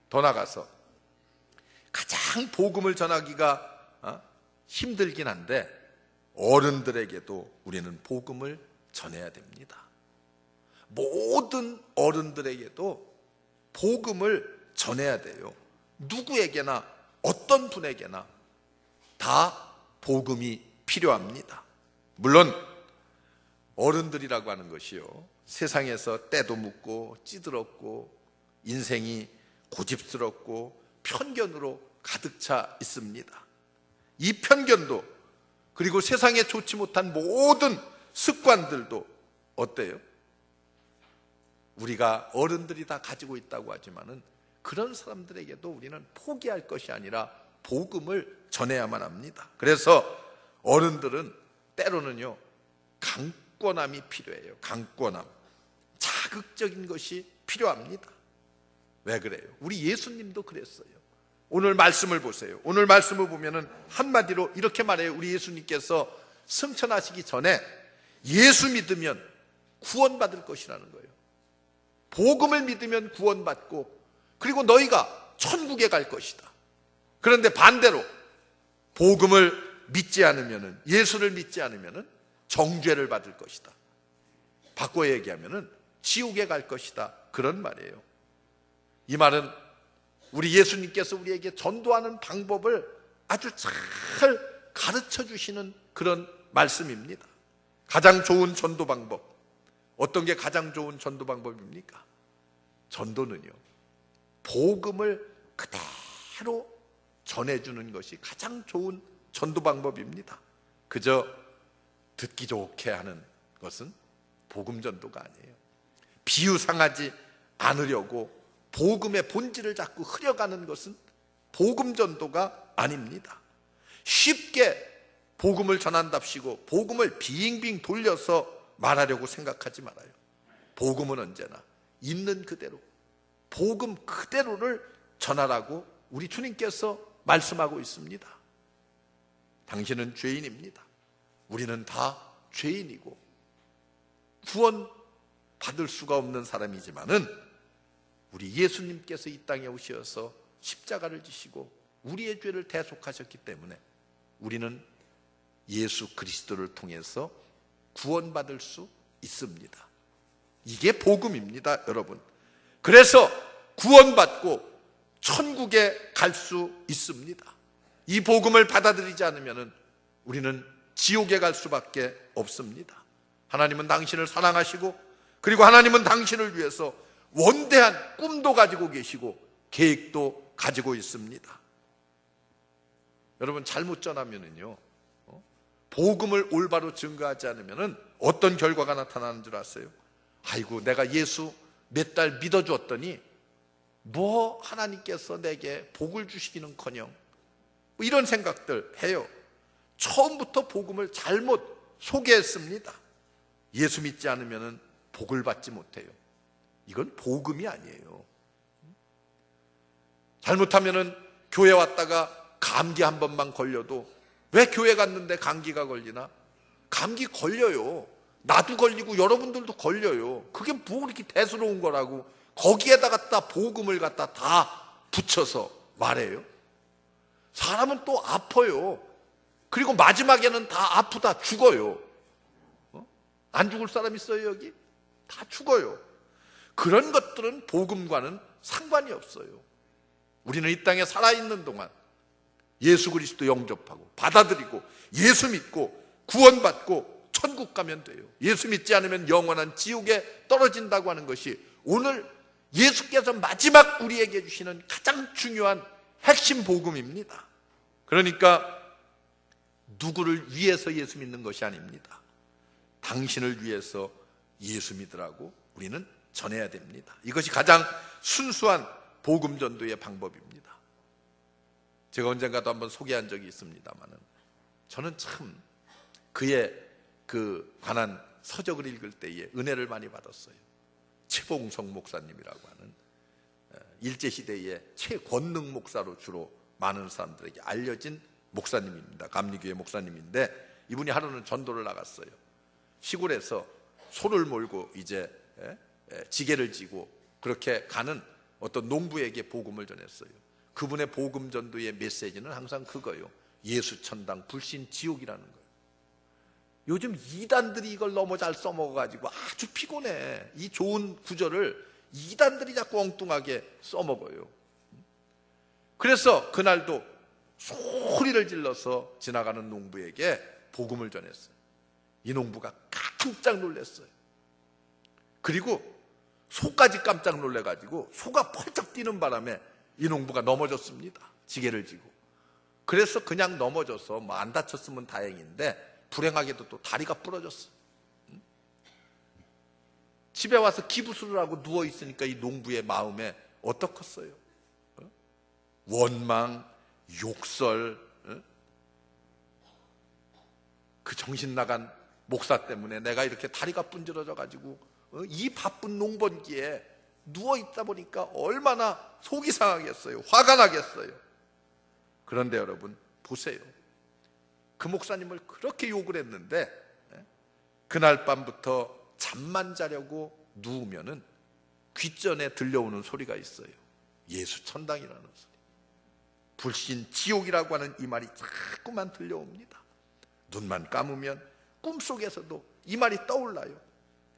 더 나가서 가장 복음을 전하기가 힘들긴 한데 어른들에게도 우리는 복음을 전해야 됩니다. 모든 어른들에게도 복음을 전해야 돼요. 누구에게나 어떤 분에게나 다 복음이 필요합니다. 물론 어른들이라고 하는 것이요, 세상에서 때도 묻고 찌들었고 인생이 고집스럽고 편견으로 가득 차 있습니다. 이 편견도, 그리고 세상에 좋지 못한 모든 습관들도 어때요? 우리가 어른들이 다 가지고 있다고 하지만은 그런 사람들에게도 우리는 포기할 것이 아니라 복음을 전해야만 합니다. 그래서 어른들은 때로는요, 강권함이 필요해요. 강권함, 자극적인 것이 필요합니다. 왜 그래요? 우리 예수님도 그랬어요. 오늘 말씀을 보세요. 오늘 말씀을 보면은 한마디로 이렇게 말해요. 우리 예수님께서 승천하시기 전에 예수 믿으면 구원받을 것이라는 거예요. 복음을 믿으면 구원받고, 그리고 너희가 천국에 갈 것이다. 그런데 반대로 복음을 믿지 않으면은, 예수를 믿지 않으면은 정죄를 받을 것이다. 바꿔 얘기하면은 지옥에 갈 것이다. 그런 말이에요. 이 말은 우리 예수님께서 우리에게 전도하는 방법을 아주 잘 가르쳐 주시는 그런 말씀입니다. 가장 좋은 전도 방법, 어떤 게 가장 좋은 전도 방법입니까? 전도는요, 복음을 그대로 전해주는 것이 가장 좋은 전도 방법입니다. 그저 듣기 좋게 하는 것은 복음 전도가 아니에요. 비유상하지 않으려고 복음의 본질을 자꾸 흐려가는 것은 복음 전도가 아닙니다. 쉽게 복음을 전한답시고 복음을 빙빙 돌려서 말하려고 생각하지 말아요. 복음은 언제나 있는 그대로, 복음 그대로를 전하라고 우리 주님께서 말씀하고 있습니다. 당신은 죄인입니다. 우리는 다 죄인이고 구원 받을 수가 없는 사람이지만은 우리 예수님께서 이 땅에 오셔서 십자가를 지시고 우리의 죄를 대속하셨기 때문에 우리는 예수 그리스도를 통해서 구원받을 수 있습니다. 이게 복음입니다, 여러분. 그래서 구원받고 천국에 갈 수 있습니다. 이 복음을 받아들이지 않으면 우리는 지옥에 갈 수밖에 없습니다. 하나님은 당신을 사랑하시고, 그리고 하나님은 당신을 위해서 원대한 꿈도 가지고 계시고 계획도 가지고 있습니다. 여러분, 잘못 전하면은요, 복음을 올바로 증거하지 않으면은 어떤 결과가 나타나는 줄 아세요? 아이고, 내가 예수 몇 달 믿어주었더니 뭐 하나님께서 내게 복을 주시기는커녕 뭐 이런 생각들 해요. 처음부터 복음을 잘못 소개했습니다. 예수 믿지 않으면은 복을 받지 못해요. 이건 복음이 아니에요. 잘못하면은 교회 왔다가 감기 한 번만 걸려도, 왜 교회 갔는데 감기가 걸리나? 감기 걸려요. 나도 걸리고 여러분들도 걸려요. 그게 뭐 그렇게 대수로운 거라고 거기에다 갖다 복음을 갖다 다 붙여서 말해요. 사람은 또 아파요. 그리고 마지막에는 다 아프다 죽어요. 안 죽을 사람 있어요? 여기? 다 죽어요. 그런 것들은 복음과는 상관이 없어요. 우리는 이 땅에 살아있는 동안 예수 그리스도 영접하고 받아들이고 예수 믿고 구원받고 천국 가면 돼요. 예수 믿지 않으면 영원한 지옥에 떨어진다고 하는 것이 오늘 예수께서 마지막 우리에게 주시는 가장 중요한 핵심 복음입니다. 그러니까 누구를 위해서 예수 믿는 것이 아닙니다. 당신을 위해서 예수 믿으라고 우리는 전해야 됩니다. 이것이 가장 순수한 복음 전도의 방법입니다. 제가 언젠가도 한번 소개한 적이 있습니다만은, 저는 참 그의 그 관한 서적을 읽을 때에 은혜를 많이 받았어요. 최봉성 목사님이라고 하는 일제시대의 최권능 목사로 주로 많은 사람들에게 알려진 목사님입니다. 감리교회 목사님인데, 이분이 하루는 전도를 나갔어요. 시골에서 소를 몰고 이제 지게를 지고 그렇게 가는 어떤 농부에게 복음을 전했어요. 그분의 복음 전도의 메시지는 항상 그거예요. 예수 천당, 불신 지옥이라는 거예요. 요즘 이단들이 이걸 너무 잘 써먹어가지고 아주 피곤해. 이 좋은 구절을 이단들이 자꾸 엉뚱하게 써먹어요. 그래서 그날도 소리를 질러서 지나가는 농부에게 복음을 전했어요. 이 농부가 깜짝 놀랐어요. 그리고 소까지 깜짝 놀래가지고 소가 펄쩍 뛰는 바람에 이 농부가 넘어졌습니다. 지게를 지고. 그래서 그냥 넘어져서 뭐 안 다쳤으면 다행인데 불행하게도 또 다리가 부러졌어요. 집에 와서 기부술을 하고 누워있으니까 이 농부의 마음에 어떻겠어요? 원망, 욕설, 그 정신 나간 목사 때문에 내가 이렇게 다리가 분질러져 가지고 이 바쁜 농번기에 누워있다 보니까 얼마나 속이 상하겠어요. 화가 나겠어요. 그런데 여러분 보세요. 그 목사님을 그렇게 욕을 했는데 그날 밤부터 잠만 자려고 누우면은 귓전에 들려오는 소리가 있어요. 예수 천당이라는 소리. 불신 지옥이라고 하는 이 말이 자꾸만 들려옵니다. 눈만 감으면 꿈속에서도 이 말이 떠올라요.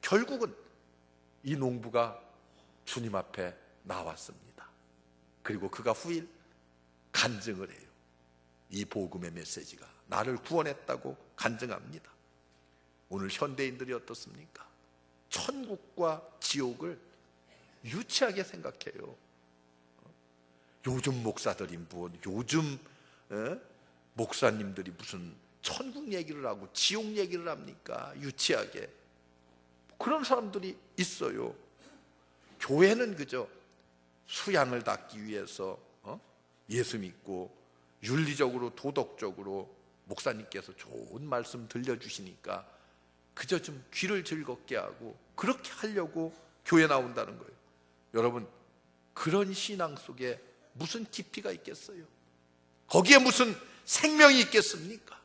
결국은 이 농부가 주님 앞에 나왔습니다. 그리고 그가 후일 간증을 해요. 이 복음의 메시지가 나를 구원했다고 간증합니다. 오늘 현대인들이 어떻습니까? 천국과 지옥을 유치하게 생각해요. 요즘 목사들이 요즘 목사님들이 무슨 천국 얘기를 하고 지옥 얘기를 합니까? 유치하게. 그런 사람들이 있어요. 교회는 그저 수양을 닦기 위해서 예수 믿고 윤리적으로 도덕적으로 목사님께서 좋은 말씀 들려주시니까 그저 좀 귀를 즐겁게 하고 그렇게 하려고 교회 나온다는 거예요. 여러분, 그런 신앙 속에 무슨 깊이가 있겠어요? 거기에 무슨 생명이 있겠습니까?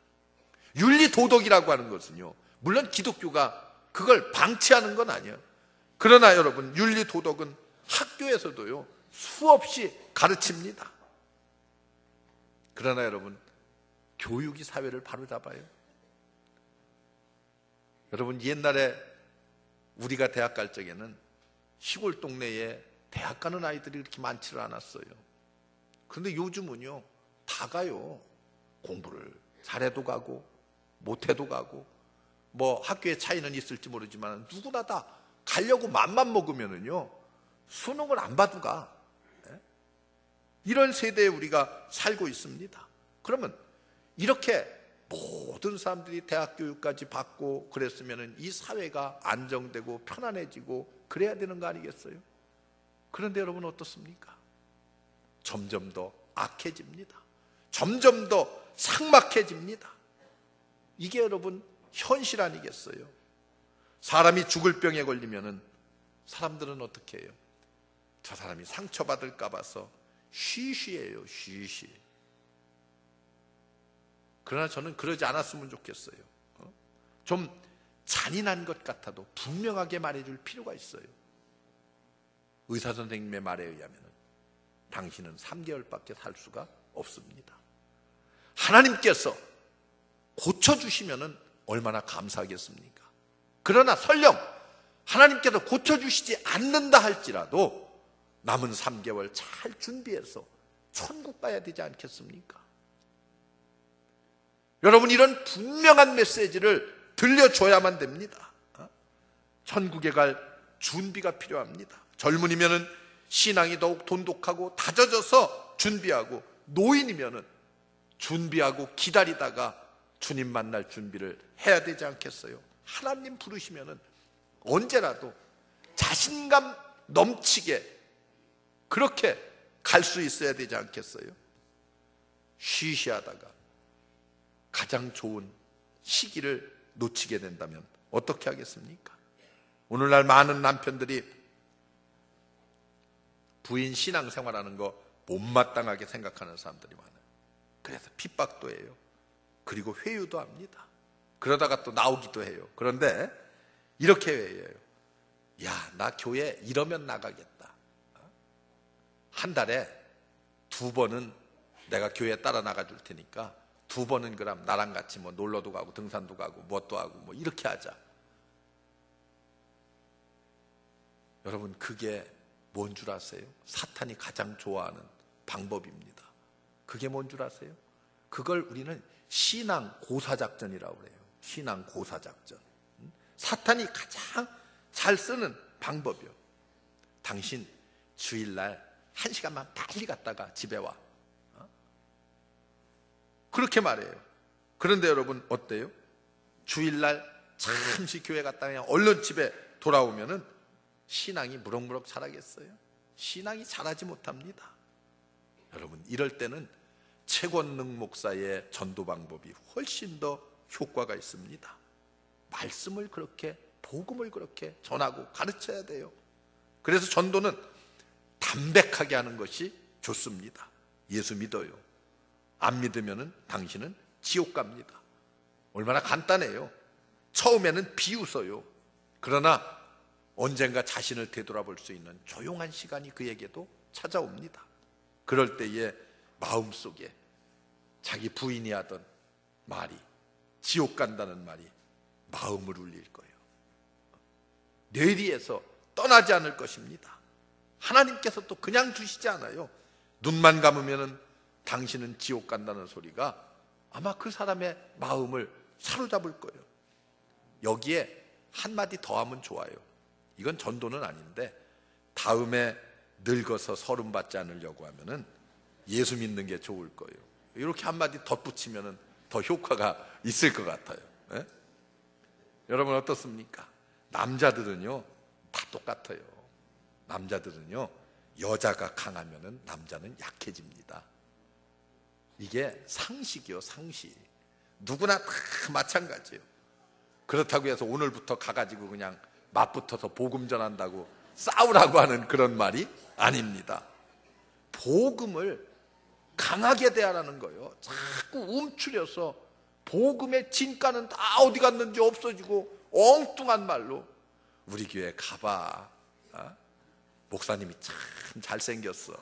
윤리 도덕이라고 하는 것은요, 물론 기독교가 그걸 방치하는 건 아니에요. 그러나 여러분, 윤리 도덕은 학교에서도요 수없이 가르칩니다. 그러나 여러분, 교육이 사회를 바로잡아요. 여러분, 옛날에 우리가 대학 갈 적에는 시골 동네에 대학 가는 아이들이 그렇게 많지를 않았어요. 그런데 요즘은요 다 가요. 공부를 잘해도 가고 못해도 가고, 뭐 학교에 차이는 있을지 모르지만 누구나 다 가려고 맘만 먹으면은요 수능을 안 봐도 가. 이런 세대에 우리가 살고 있습니다. 그러면 이렇게 모든 사람들이 대학 교육까지 받고 그랬으면 이 사회가 안정되고 편안해지고 그래야 되는 거 아니겠어요? 그런데 여러분 어떻습니까? 점점 더 악해집니다. 점점 더 삭막해집니다. 이게 여러분 현실 아니겠어요? 사람이 죽을 병에 걸리면은 사람들은 어떻게 해요? 저 사람이 상처받을까 봐서 쉬쉬해요. 쉬쉬. 그러나 저는 그러지 않았으면 좋겠어요. 좀 잔인한 것 같아도 분명하게 말해줄 필요가 있어요. 의사 선생님의 말에 의하면 당신은 3개월밖에 살 수가 없습니다. 하나님께서 고쳐주시면 얼마나 감사하겠습니까? 그러나 설령 하나님께서 고쳐주시지 않는다 할지라도 남은 3개월 잘 준비해서 천국 가야 되지 않겠습니까? 여러분, 이런 분명한 메시지를 들려줘야만 됩니다. 천국에 갈 준비가 필요합니다. 젊은이면은 신앙이 더욱 돈독하고 다져져서 준비하고, 노인이면은 준비하고 기다리다가 주님 만날 준비를 해야 되지 않겠어요? 하나님 부르시면은 언제라도 자신감 넘치게 그렇게 갈 수 있어야 되지 않겠어요? 쉬쉬하다가 가장 좋은 시기를 놓치게 된다면 어떻게 하겠습니까? 오늘날 많은 남편들이 부인 신앙생활하는 거 못마땅하게 생각하는 사람들이 많아요. 그래서 핍박도 해요. 그리고 회유도 합니다. 그러다가 또 나오기도 해요. 그런데 이렇게 회유해요. 야, 나 교회 이러면 나가겠다. 한 달에 2번은 내가 교회 따라 나가 줄 테니까 2번은 그럼 나랑 같이 뭐 놀러도 가고 등산도 가고 뭣도 하고 뭐 이렇게 하자. 여러분, 그게 뭔 줄 아세요? 사탄이 가장 좋아하는 방법입니다. 그게 뭔 줄 아세요? 그걸 우리는 신앙 고사작전이라고 그래요. 신앙 고사작전. 사탄이 가장 잘 쓰는 방법이요. 당신 주일날 1시간만 빨리 갔다가 집에 와. 그렇게 말해요. 그런데 여러분 어때요? 주일날 잠시 교회 갔다가 그냥 얼른 집에 돌아오면은 신앙이 무럭무럭 자라겠어요? 신앙이 자라지 못합니다. 여러분, 이럴 때는 최권능 목사의 전도 방법이 훨씬 더 효과가 있습니다. 말씀을 그렇게, 복음을 그렇게 전하고 가르쳐야 돼요. 그래서 전도는 담백하게 하는 것이 좋습니다. 예수 믿어요. 안 믿으면 당신은 지옥 갑니다. 얼마나 간단해요. 처음에는 비웃어요. 그러나 언젠가 자신을 되돌아볼 수 있는 조용한 시간이 그에게도 찾아옵니다. 그럴 때에 마음속에 자기 부인이 하던 말이, 지옥 간다는 말이 마음을 울릴 거예요. 뇌리에서 떠나지 않을 것입니다. 하나님께서 또 그냥 두시지 않아요. 눈만 감으면 당신은 지옥 간다는 소리가 아마 그 사람의 마음을 사로잡을 거예요. 여기에 한마디 더 하면 좋아요. 이건 전도는 아닌데, 다음에 늙어서 서름 받지 않으려고 하면은 예수 믿는 게 좋을 거예요. 이렇게 한마디 덧붙이면은 더 효과가 있을 것 같아요. 예? 여러분 어떻습니까? 남자들은요 다 똑같아요. 남자들은요 여자가 강하면은 남자는 약해집니다. 이게 상식이요, 상식. 누구나 다 마찬가지예요. 그렇다고 해서 오늘부터 가가지고 그냥 맞붙어서 복음 전한다고 싸우라고 하는 그런 말이 아닙니다. 복음을 강하게 대하라는 거예요. 자꾸 움츠려서 복음의 진가는 다 어디 갔는지 없어지고 엉뚱한 말로 우리 교회 가봐. 목사님이 참 잘생겼어.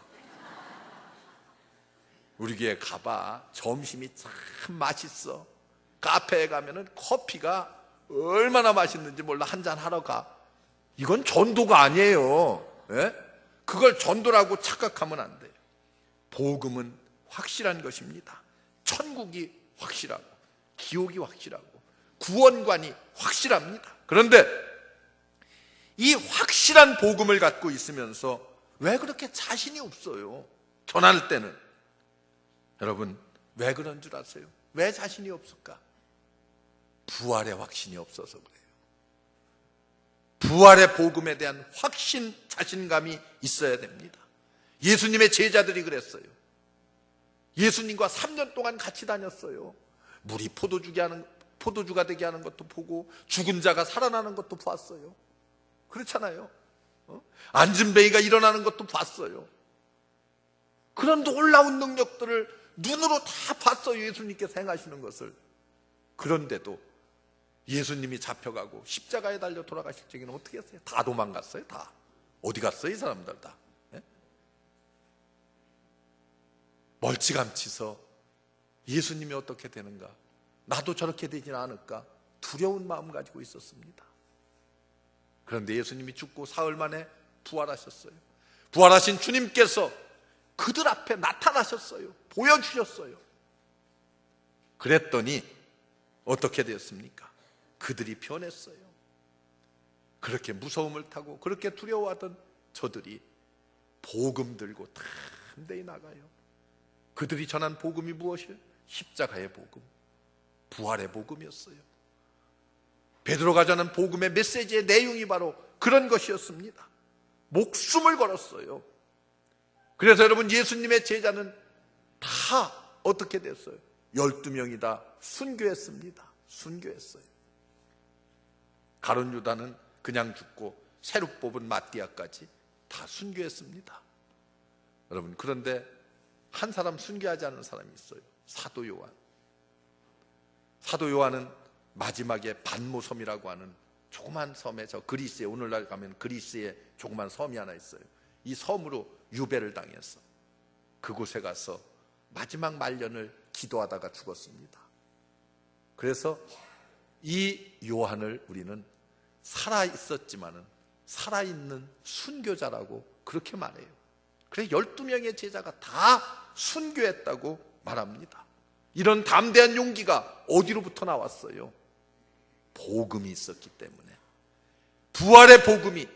우리 교회 가봐. 점심이 참 맛있어. 카페에 가면은 커피가 얼마나 맛있는지 몰라. 한잔 하러 가. 이건 전도가 아니에요. 예? 그걸 전도라고 착각하면 안 돼요. 복음은 확실한 것입니다. 천국이 확실하고 지옥이 확실하고 구원관이 확실합니다. 그런데 이 확실한 복음을 갖고 있으면서 왜 그렇게 자신이 없어요? 전할 때는. 여러분 왜 그런 줄 아세요? 왜 자신이 없을까? 부활의 확신이 없어서 그래요. 부활의 복음에 대한 확신, 자신감이 있어야 됩니다. 예수님의 제자들이 그랬어요. 예수님과 3년 동안 같이 다녔어요. 물이 포도주가 되게 하는 것도 보고 죽은 자가 살아나는 것도 봤어요. 그렇잖아요. 앉은 베이가 일어나는 것도 봤어요. 그런 놀라운 능력들을 눈으로 다 봤어요. 예수님께서 행하시는 것을. 그런데도 예수님이 잡혀가고 십자가에 달려 돌아가실 적에는 어떻게 했어요? 다 도망갔어요. 다. 어디 갔어요? 이 사람들 다. 예? 멀찌감치서 예수님이 어떻게 되는가? 나도 저렇게 되지는 않을까? 두려운 마음 가지고 있었습니다. 그런데 예수님이 죽고 사흘 만에 부활하셨어요. 부활하신 주님께서 그들 앞에 나타나셨어요. 보여주셨어요. 그랬더니 어떻게 되었습니까? 그들이 변했어요. 그렇게 무서움을 타고 그렇게 두려워하던 저들이 복음 들고 담대히 나가요. 그들이 전한 복음이 무엇이에요? 십자가의 복음, 부활의 복음이었어요. 베드로가 전한 복음의 메시지의 내용이 바로 그런 것이었습니다. 목숨을 걸었어요. 그래서 여러분 예수님의 제자는 다 어떻게 됐어요? 12명이 다 순교했습니다. 순교했어요. 가룟 유다는 그냥 죽고 새로 뽑은 마띠아까지 다 순교했습니다. 여러분 그런데 한 사람 순교하지 않은 사람이 있어요. 사도 요한. 사도 요한은 마지막에 반모섬이라고 하는 조그만 섬에, 저 그리스에, 오늘날 가면 그리스에 조그만 섬이 하나 있어요. 이 섬으로 유배를 당했어. 그곳에 가서 마지막 말년을 기도하다가 죽었습니다. 그래서 이 요한을 우리는 살아있었지만은 살아있는 순교자라고 그렇게 말해요. 그래서 12명의 제자가 다 순교했다고 말합니다. 이런 담대한 용기가 어디로부터 나왔어요? 복음이 있었기 때문에, 부활의 복음이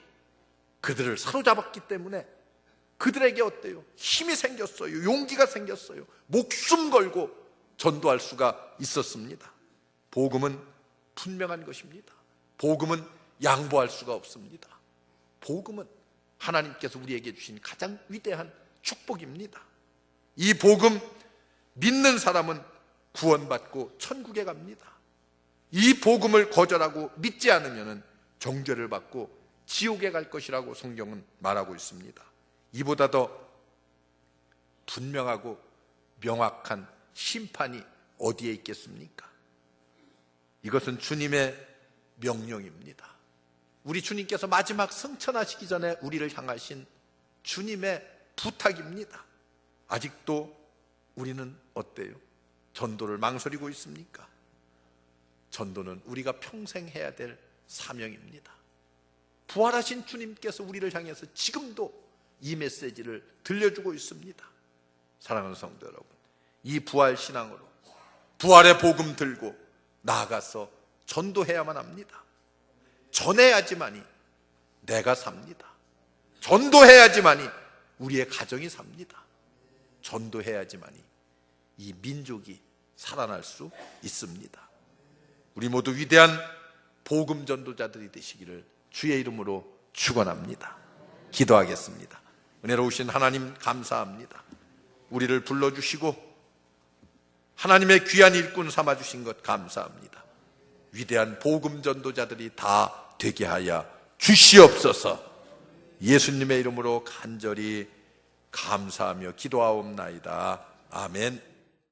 그들을 사로잡았기 때문에 그들에게 어때요? 힘이 생겼어요. 용기가 생겼어요. 목숨 걸고 전도할 수가 있었습니다. 복음은 분명한 것입니다. 복음은 양보할 수가 없습니다. 복음은 하나님께서 우리에게 주신 가장 위대한 축복입니다. 이 복음 믿는 사람은 구원받고 천국에 갑니다. 이 복음을 거절하고 믿지 않으면 정죄를 받고 지옥에 갈 것이라고 성경은 말하고 있습니다. 이보다 더 분명하고 명확한 심판이 어디에 있겠습니까? 이것은 주님의 명령입니다. 우리 주님께서 마지막 승천하시기 전에 우리를 향하신 주님의 부탁입니다. 아직도 우리는 어때요? 전도를 망설이고 있습니까? 전도는 우리가 평생 해야 될 사명입니다. 부활하신 주님께서 우리를 향해서 지금도 이 메시지를 들려주고 있습니다. 사랑하는 성도 여러분, 이 부활신앙으로 부활의 복음 들고 나아가서 전도해야만 합니다. 전해야지만이 내가 삽니다. 전도해야지만이 우리의 가정이 삽니다. 전도해야지만이 이 민족이 살아날 수 있습니다. 우리 모두 위대한 복음 전도자들이 되시기를 주의 이름으로 축원합니다. 기도하겠습니다. 은혜로우신 하나님 감사합니다. 우리를 불러주시고 하나님의 귀한 일꾼 삼아주신 것 감사합니다. 위대한 복음 전도자들이 다 되게 하여 주시옵소서. 예수님의 이름으로 간절히 감사하며 기도하옵나이다. 아멘.